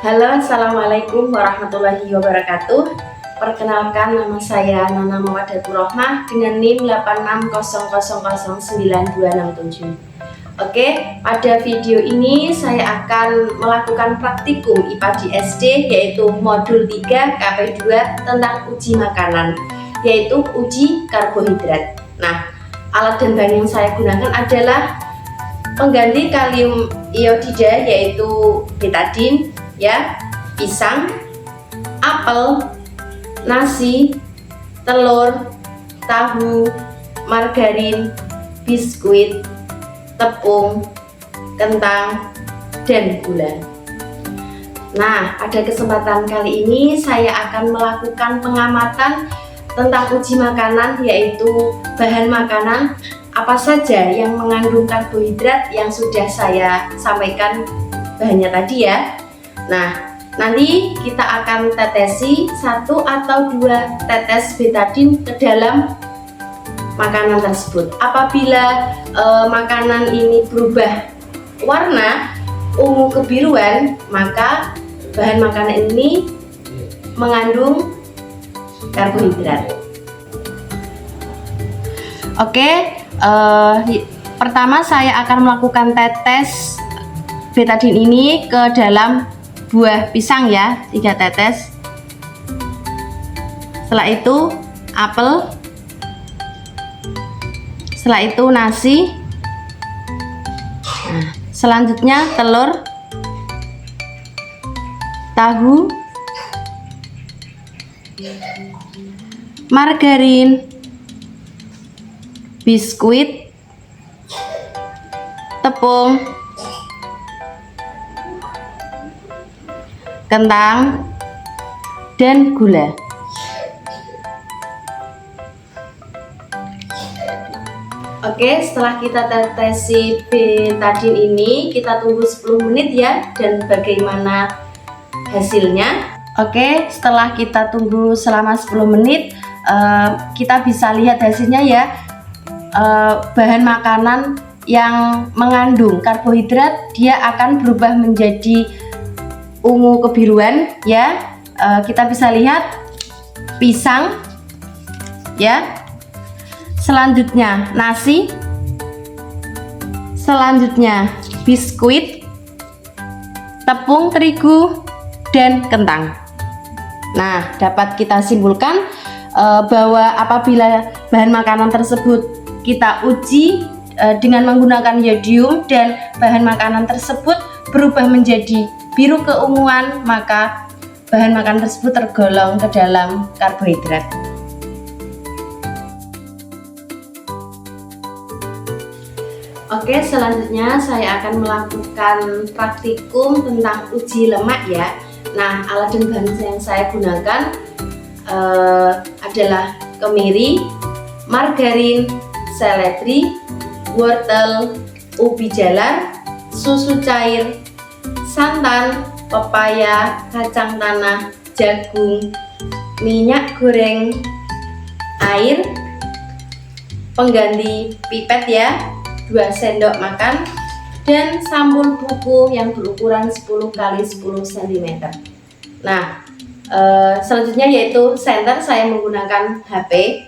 Halo, Assalamualaikum warahmatullahi wabarakatuh. Perkenalkan, nama saya Nana Mawadatul Rohmah dengan NIM 86000927. Oke, pada video ini saya akan melakukan praktikum IPA di SD, yaitu modul 3 KP2 tentang uji makanan, yaitu uji karbohidrat. Nah, alat dan bahan yang saya gunakan adalah pengganti kalium iodida, yaitu betadine, ya, pisang, apel, nasi, telur, tahu, margarin, biskuit, tepung, kentang, dan gula. Nah, pada kesempatan kali ini saya akan melakukan pengamatan tentang uji makanan, yaitu bahan makanan apa saja yang mengandung karbohidrat yang sudah saya sampaikan bahannya tadi ya. Nah, nanti kita akan tetesi 1 atau 2 tetes betadine ke dalam makanan tersebut. Apabila makanan ini berubah warna ungu kebiruan, maka bahan makanan ini mengandung karbohidrat. Oke, pertama saya akan melakukan tetes betadine ini ke dalam buah pisang ya, 3 tetes. Setelah itu apel, setelah itu nasi, nah, selanjutnya telur, tahu, margarin, biskuit, tepung, kentang, dan gula. Oke, setelah kita tetesi betadine ini, kita tunggu 10 menit ya, dan bagaimana hasilnya. Oke, setelah kita tunggu selama 10 menit, kita bisa lihat hasilnya ya. Bahan makanan yang mengandung karbohidrat, dia akan berubah menjadi ungu kebiruan ya. Kita bisa lihat pisang ya, selanjutnya nasi, selanjutnya biskuit, tepung terigu, dan kentang. Nah, dapat kita simpulkan bahwa apabila bahan makanan tersebut kita uji dengan menggunakan yodium dan bahan makanan tersebut berubah menjadi biru keunguan, maka bahan makanan tersebut tergolong ke dalam karbohidrat. Oke, selanjutnya saya akan melakukan praktikum tentang uji lemak ya. Nah, alat dan bahan yang saya gunakan adalah kemiri, margarin, seledri, wortel, ubi jalar, susu cair, santan, pepaya, kacang tanah, jagung, minyak goreng, air, pengganti pipet ya, 2 sendok makan, dan sampul buku yang berukuran 10 x 10 cm. Nah, selanjutnya yaitu senter, saya menggunakan HP.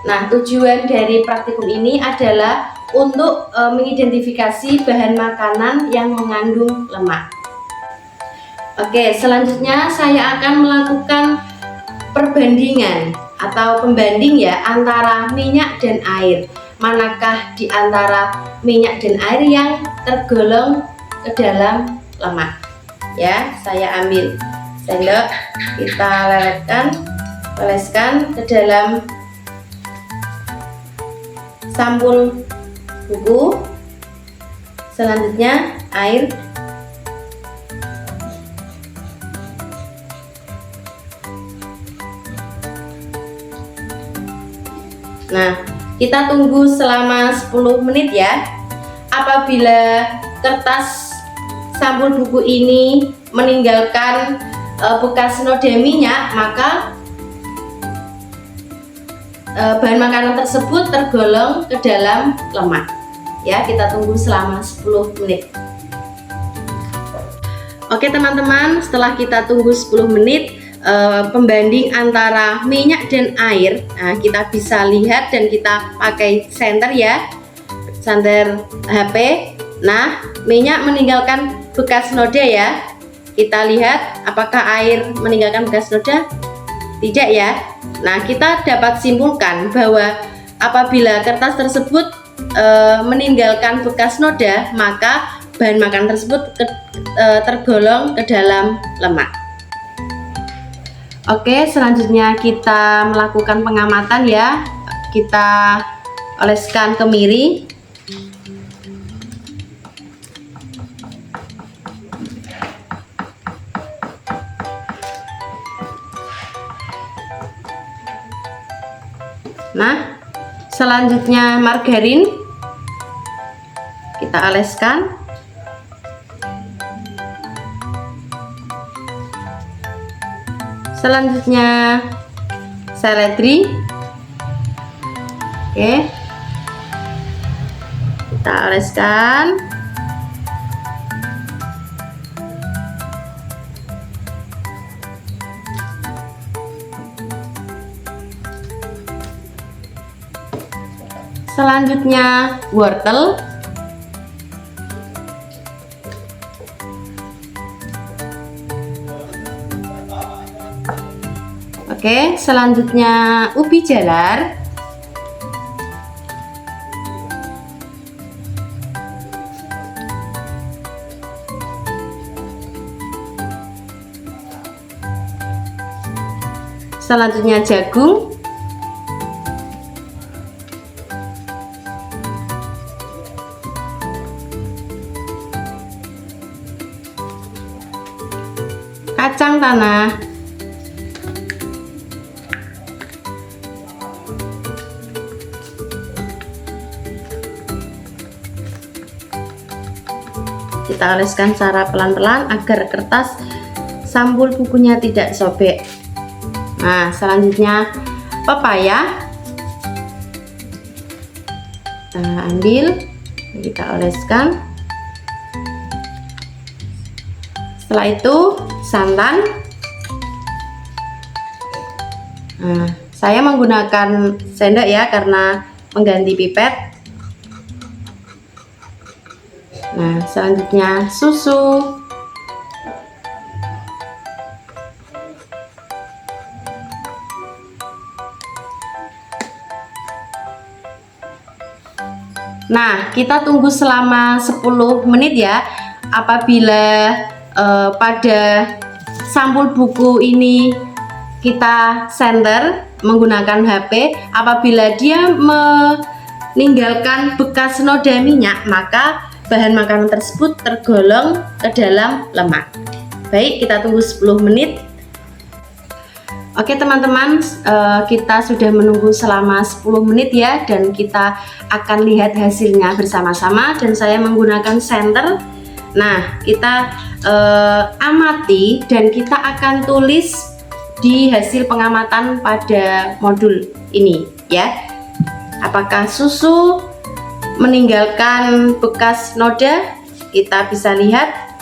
Nah, tujuan dari praktikum ini adalah untuk mengidentifikasi bahan makanan yang mengandung lemak. Oke, selanjutnya saya akan melakukan perbandingan atau pembanding ya antara minyak dan air. Manakah di antara minyak dan air yang tergolong ke dalam lemak? Ya, saya ambil sendok, kita oleskan ke dalam sampul buku, selanjutnya air, nah kita tunggu selama 10 menit ya. Apabila kertas sampul buku ini meninggalkan bekas noda minyak, maka bahan makanan tersebut tergolong ke dalam lemak. Ya, kita tunggu selama 10 menit. Oke teman-teman, setelah kita tunggu 10 menit pembanding antara minyak dan air, nah kita bisa lihat dan kita pakai senter ya, senter HP. Nah, minyak meninggalkan bekas noda ya. Kita lihat apakah air meninggalkan bekas noda? Tidak ya. Nah, kita dapat simpulkan bahwa apabila kertas tersebut meninggalkan bekas noda, maka bahan makanan tersebut tergolong ke dalam lemak. Oke, selanjutnya kita melakukan pengamatan ya. Kita oleskan kemiri. Nah, selanjutnya margarin kita oleskan. Selanjutnya seledri. Oke, kita oleskan. Selanjutnya wortel. Oke, selanjutnya ubi jalar. Selanjutnya jagung. Kacang tanah. Kita oleskan secara pelan-pelan agar kertas sampul bukunya tidak sobek. Nah, selanjutnya pepaya. Kita ambil, kita oleskan. Setelah itu santan. Nah, saya menggunakan sendok ya karena mengganti pipet. Nah, selanjutnya susu. Nah, kita tunggu selama 10 menit ya. Apabila pada sampul buku ini kita senter menggunakan HP, apabila dia meninggalkan bekas noda minyak, maka bahan makanan tersebut tergolong ke dalam lemak. Baik, kita tunggu 10 menit. Oke teman-teman, kita sudah menunggu selama 10 menit ya, dan kita akan lihat hasilnya bersama-sama, dan saya menggunakan senter. Nah, kita amati dan kita akan tulis di hasil pengamatan pada modul ini ya. Apakah susu meninggalkan bekas noda? Kita bisa lihat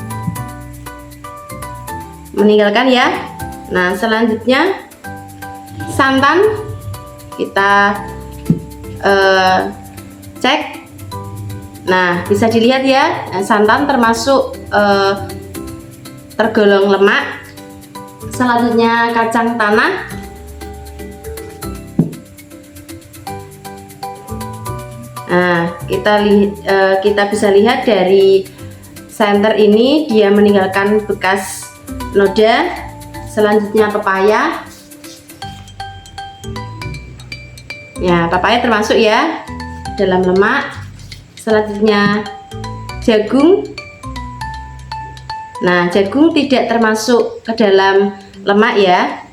meninggalkan ya. Nah, selanjutnya santan kita cek. Nah, bisa dilihat ya, santan termasuk tergolong lemak. Selanjutnya kacang tanah. Nah, kita bisa lihat dari senter ini dia meninggalkan bekas noda. Selanjutnya pepaya. Ya, pepaya termasuk ya dalam lemak. Selanjutnya jagung. Nah, jagung tidak termasuk ke dalam lemak ya.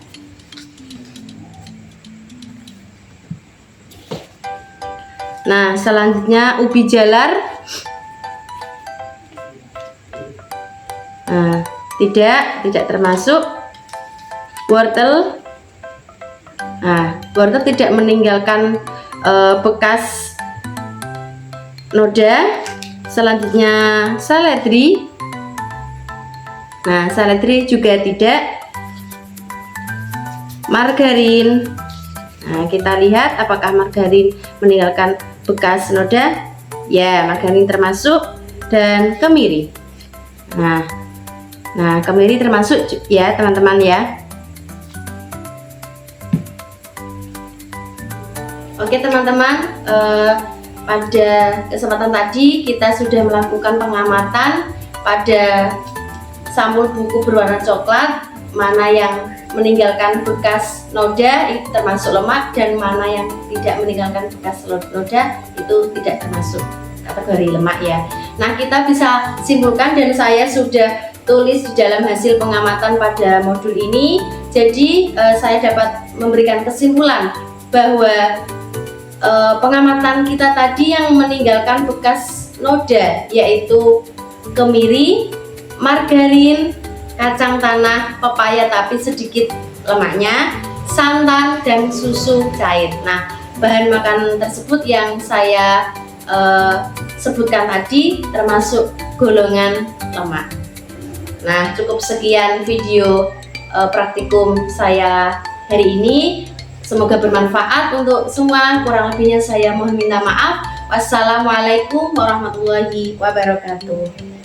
Nah, selanjutnya ubi jalar. Nah, tidak termasuk. Wortel. Nah, wortel tidak meninggalkan bekas noda. Selanjutnya seledri. Nah, seledri juga tidak. Margarin. Nah, kita lihat apakah margarin meninggalkan bekas noda. Ya, margarin termasuk, dan kemiri. Nah, kemiri termasuk ya teman-teman ya. Oke teman-teman, pada kesempatan tadi kita sudah melakukan pengamatan pada sampul buku berwarna coklat, mana yang meninggalkan bekas noda itu termasuk lemak, dan mana yang tidak meninggalkan bekas noda itu tidak termasuk kategori lemak ya. Nah, kita bisa simpulkan, dan saya sudah tulis di dalam hasil pengamatan pada modul ini. Jadi saya dapat memberikan kesimpulan bahwa pengamatan kita tadi yang meninggalkan bekas noda yaitu kemiri, margarin, kacang tanah, pepaya tapi sedikit lemaknya, santan, dan susu cair. Nah, bahan makan tersebut yang saya sebutkan tadi termasuk golongan lemak. Nah, cukup sekian video praktikum saya hari ini. Semoga bermanfaat untuk semua. Kurang lebihnya saya mohon minta maaf. Wassalamualaikum warahmatullahi wabarakatuh.